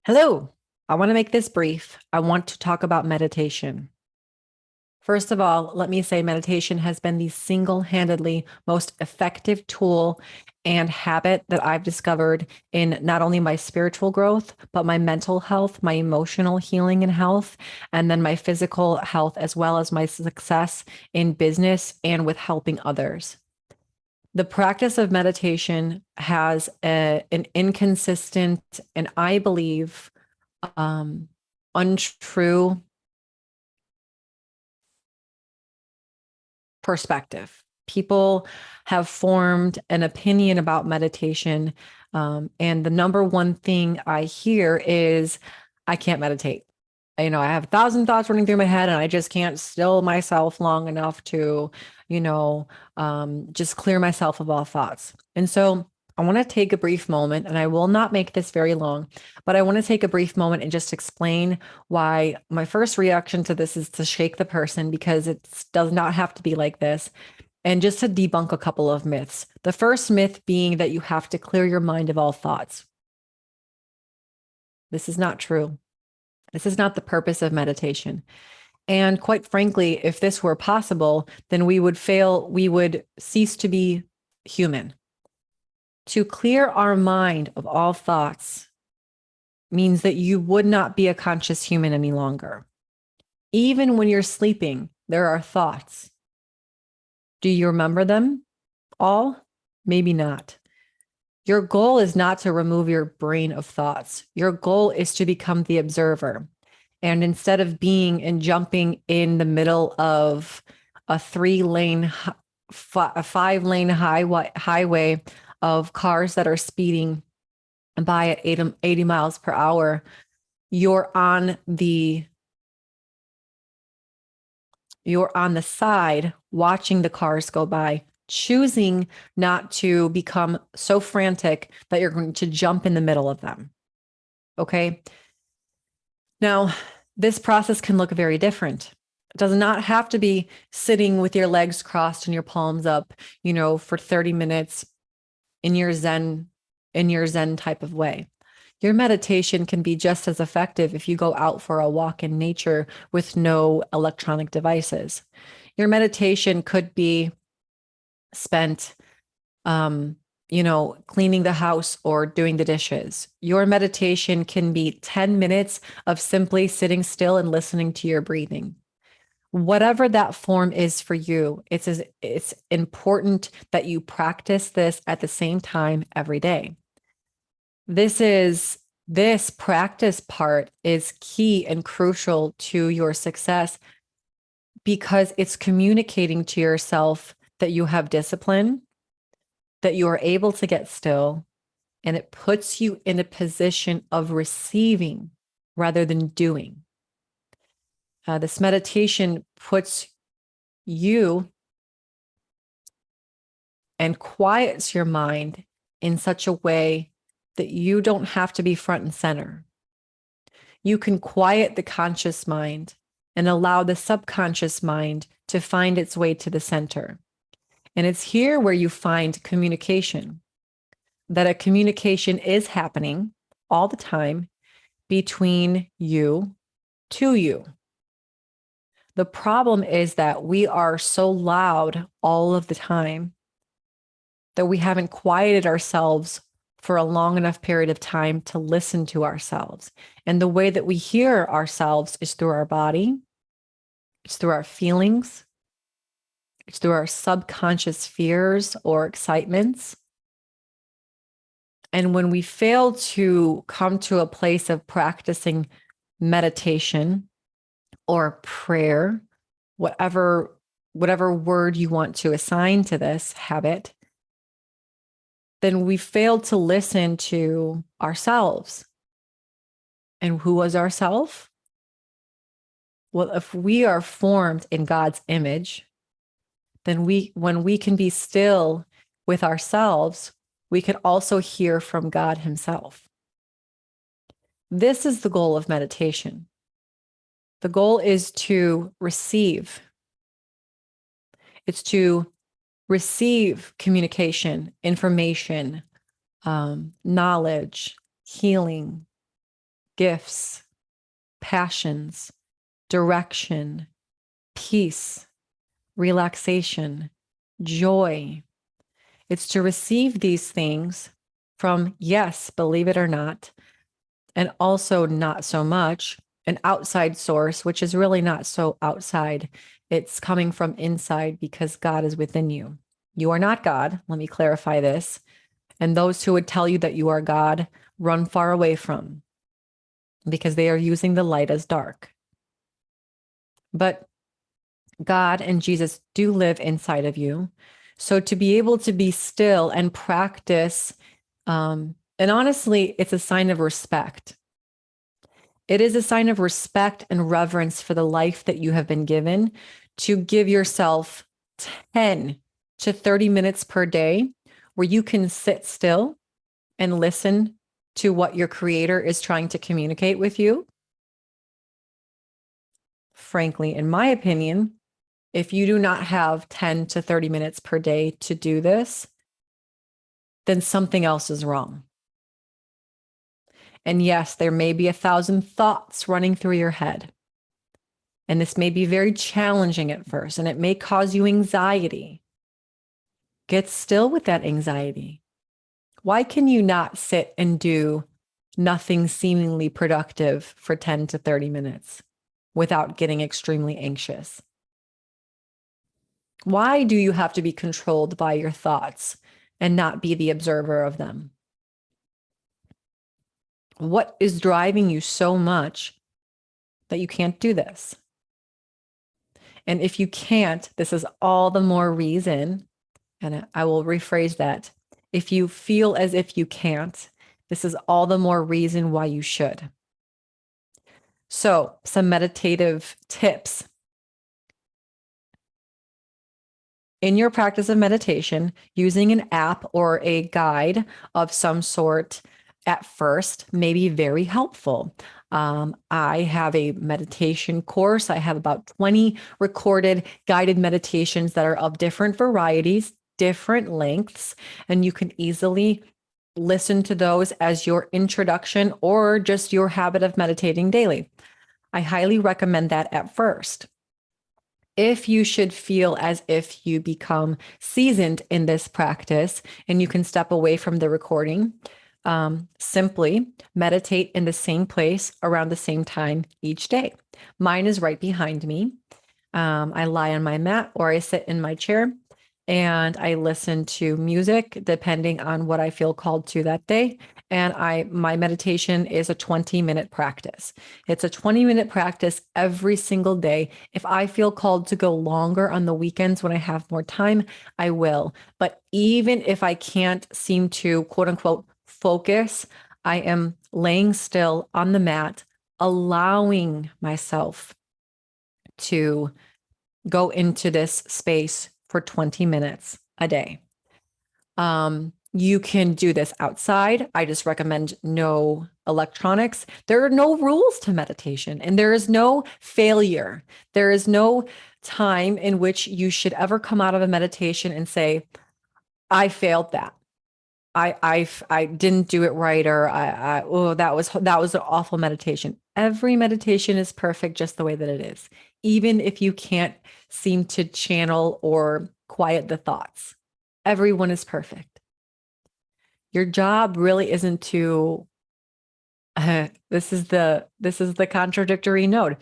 Hello. I want to make this brief. I want to talk about meditation. First of all, let me say meditation has been the single-handedly most effective tool and habit that I've discovered in not only my spiritual growth, but my mental health, my emotional healing and health, and then my physical health, as well as my success in business and with helping others. The practice of meditation has an inconsistent and I believe um, untrue perspective. People have formed an opinion about meditation. And the number one thing I hear is, I can't meditate. I have 1,000 thoughts running through my head and I just can't still myself long enough to, just clear myself of all thoughts. And so I want to take a brief moment, and I will not make this very long, but I want to take a brief moment and just explain why my first reaction to this is to shake the person, because it does not have to be like this. And just to debunk a couple of myths. The first myth being that you have to clear your mind of all thoughts. This is not true. This is not the purpose of meditation. And quite frankly, if this were possible, then we would cease to be human. To clear our mind of all thoughts means that you would not be a conscious human any longer. Even when you're sleeping, there are thoughts. Do you remember them all? Maybe not. Your goal is not to remove your brain of thoughts. Your goal is to become the observer. And instead of being and jumping in the middle of a 3-lane, a 5-lane highway of cars that are speeding by at 80 miles per hour, you're on the side watching the cars go by, choosing not to become so frantic that you're going to jump in the middle of them. Okay. Now, this process can look very different. It does not have to be sitting with your legs crossed and your palms up, for 30 minutes in your Zen type of way. Your meditation can be just as effective if you go out for a walk in nature with no electronic devices. Your meditation could be spent, cleaning the house or doing the dishes. Your meditation can be 10 minutes of simply sitting still and listening to your breathing. Whatever that form is for you, it's important that you practice this at the same time every day. This practice part is key and crucial to your success, because it's communicating to yourself that you have discipline, that you are able to get still, and it puts you in a position of receiving rather than doing. This meditation puts you and quiets your mind in such a way that you don't have to be front and center. You can quiet the conscious mind and allow the subconscious mind to find its way to the center. And it's here where you find communication, that a communication is happening all the time between you to you. The problem is that we are so loud all of the time that we haven't quieted ourselves for a long enough period of time to listen to ourselves. And the way that we hear ourselves is through our body, it's through our feelings, it's through our subconscious fears or excitements. And when we fail to come to a place of practicing meditation or prayer, whatever word you want to assign to this habit, then we failed to listen to ourselves. And who was ourself? Well, if we are formed in God's image, then when we can be still with ourselves, we can also hear from God himself. This is the goal of meditation. The goal is to receive. It's to receive communication, information, knowledge, healing, gifts, passions, direction, peace, relaxation, joy. It's to receive these things from, yes, believe it or not, and also not so much an outside source, which is really not so outside. It's coming from inside because God is within you. You are not God. Let me clarify this. And those who would tell you that you are God, run far away from, because they are using the light as dark. But God and Jesus do live inside of you. So to be able to be still and practice, and honestly, it's a sign of respect. It is a sign of respect and reverence for the life that you have been given to give yourself 10 to 30 minutes per day where you can sit still and listen to what your creator is trying to communicate with you. Frankly, in my opinion, if you do not have 10 to 30 minutes per day to do this, then something else is wrong. And yes, there may be 1,000 thoughts running through your head. And this may be very challenging at first, and it may cause you anxiety. Get still with that anxiety. Why can you not sit and do nothing seemingly productive for 10 to 30 minutes without getting extremely anxious? Why do you have to be controlled by your thoughts and not be the observer of them? What is driving you so much that you can't do this? And if you can't, this is all the more reason, and I will rephrase that. If you feel as if you can't, this is all the more reason why you should. So, some meditative tips. In your practice of meditation, using an app or a guide of some sort at first may be very helpful. I have a meditation course. I have about 20 recorded guided meditations that are of different varieties, different lengths, and you can easily listen to those as your introduction or just your habit of meditating daily. I highly recommend that at first. If you should feel as if you become seasoned in this practice and you can step away from the recording, simply meditate in the same place around the same time each day. Mine is right behind me. I lie on my mat or I sit in my chair and I listen to music depending on what I feel called to that day. And my meditation is a 20-minute practice. It's a 20-minute practice every single day. If I feel called to go longer on the weekends when I have more time, I will. But even if I can't seem to, quote unquote, focus, I am laying still on the mat, allowing myself to go into this space for 20 minutes a day. You can do this outside. I just recommend no electronics. There are no rules to meditation, and there is no failure. There is no time in which you should ever come out of a meditation and say, I failed that. I didn't do it right, or that was an awful meditation. Every meditation is perfect just the way that it is, even if you can't seem to channel or quiet the thoughts. Everyone is perfect. Your job really isn't to this is the contradictory note.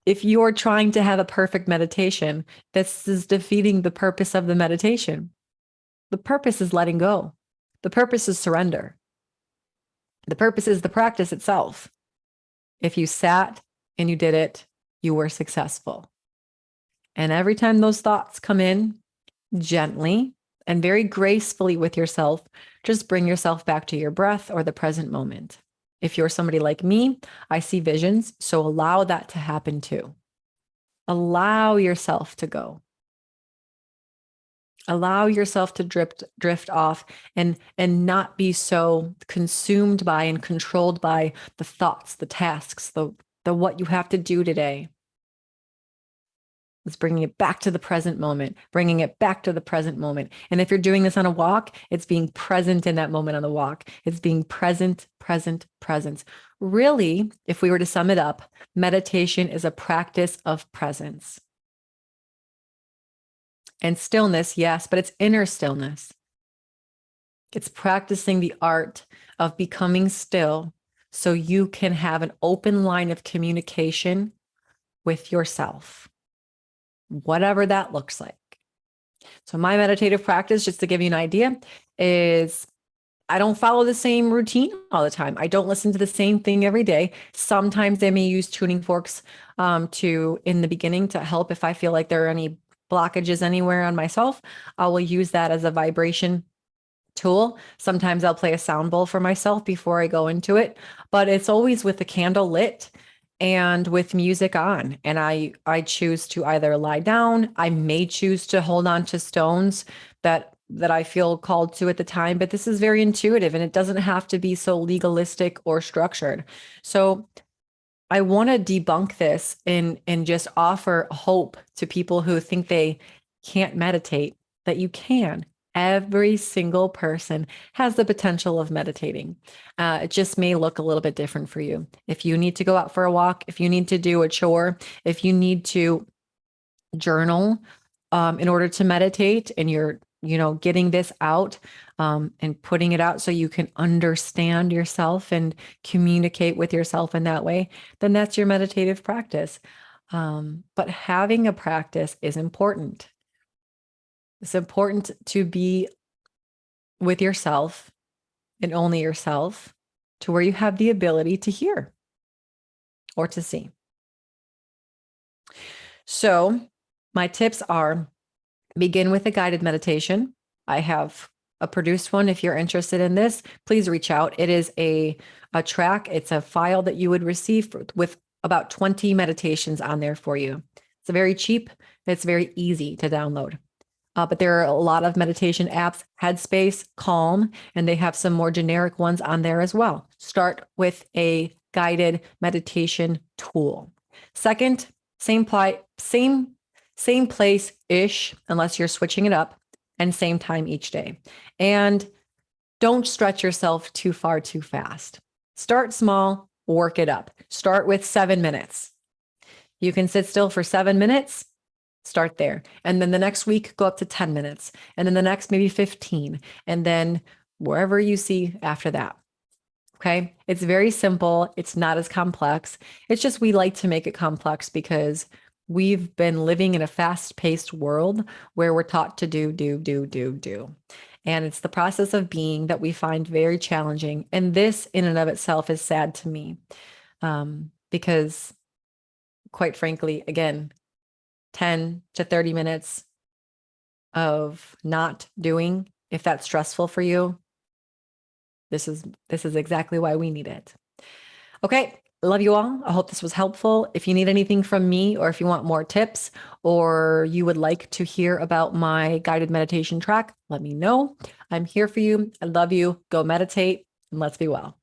If you're trying to have a perfect meditation, this is defeating the purpose of the meditation. The purpose is letting go. The purpose is surrender. The purpose is the practice itself. If you sat and you did it, you were successful. And every time those thoughts come in, gently and very gracefully with yourself, just bring yourself back to your breath or the present moment. If you're somebody like me, I see visions, so allow that to happen too. Allow yourself to go. Allow yourself to drift off and not be so consumed by and controlled by the thoughts, the tasks, the what you have to do today. It's bringing it back to the present moment, bringing it back to the present moment. And if you're doing this on a walk, it's being present in that moment on the walk. It's being present, present, presence. Really, if we were to sum it up, meditation is a practice of presence. And stillness, yes, but it's inner stillness. It's practicing the art of becoming still so you can have an open line of communication with yourself, whatever that looks like. So my meditative practice, just to give you an idea, is I don't follow the same routine all the time. I don't listen to the same thing every day. Sometimes I may use tuning forks in the beginning to help if I feel like there are any blockages anywhere on myself. I will use that as a vibration tool. Sometimes I'll play a sound bowl for myself before I go into it, but it's always with the candle lit and with music on. And I choose to either lie down. I may choose to hold on to stones that I feel called to at the time, but this is very intuitive and it doesn't have to be so legalistic or structured. So I want to debunk this and just offer hope to people who think they can't meditate, that you can. Every single person has the potential of meditating. It just may look a little bit different for you. If you need to go out for a walk, if you need to do a chore, if you need to journal in order to meditate and you're getting this out and putting it out so you can understand yourself and communicate with yourself in that way, then that's your meditative practice. But having a practice is important. It's important to be with yourself and only yourself to where you have the ability to hear or to see. So my tips are: begin with a guided meditation. I have a produced one. If you're interested in this, please reach out. It is a track. It's a file that you would receive with about 20 meditations on there for you. It's very cheap. It's very easy to download. But there are a lot of meditation apps, Headspace, Calm, and they have some more generic ones on there as well. Start with a guided meditation tool. Second, same place-ish, unless you're switching it up, and same time each day. And don't stretch yourself too far too fast. Start small, work it up. Start with 7 minutes. You can sit still for 7 minutes, start there. And then the next week, go up to 10 minutes. And then the next, maybe 15. And then wherever you see after that. Okay. It's very simple. It's not as complex. It's just we like to make it complex because we've been living in a fast-paced world where we're taught to do. And it's the process of being that we find very challenging. And this in and of itself is sad to me because quite frankly, again, 10 to 30 minutes of not doing, if that's stressful for you, this is exactly why we need it. Okay. Love you all. I hope this was helpful. If you need anything from me or if you want more tips or you would like to hear about my guided meditation track, let me know. I'm here for you. I love you. Go meditate and let's be well.